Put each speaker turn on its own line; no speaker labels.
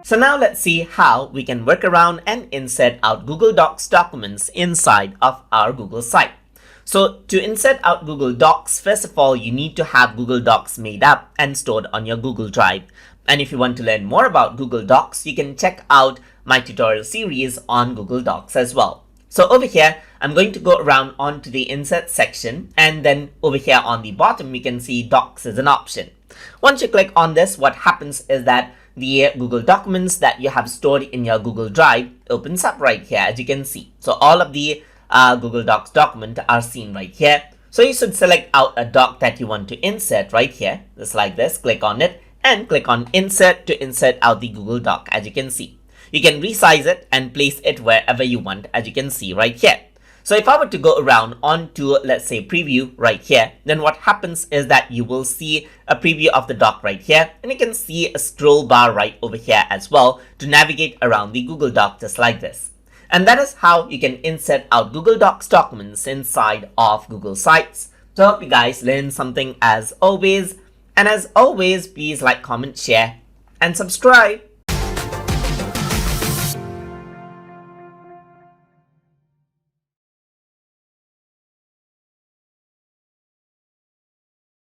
So now let's see how we can work around and insert out Google Docs documents inside of our Google site. So to insert out Google Docs, first of all, you need to have Google Docs made up and stored on your Google Drive. And if you want to learn more about Google Docs, you can check out my tutorial series on Google Docs as well. So over here, I'm going to go around onto the insert section, and then over here on the bottom, you can see Docs is an option. Once you click on this, what happens is that the Google documents that you have stored in your Google Drive opens up right here, as you can see. So all of the Google Docs document are seen right here. So you should select out a doc that you want to insert right here, just like this. Click on it and click on Insert to insert out the Google Doc, as you can see. You can resize it and place it wherever you want, as you can see right here. So if I were to go around onto, let's say, preview right here, then what happens is that you will see a preview of the doc right here, and you can see a scroll bar right over here as well to navigate around the Google Doc just like this. And that is how you can insert out Google Docs documents inside of Google Sites. So I hope you guys learned something as always. And as always, please like, comment, share, and subscribe.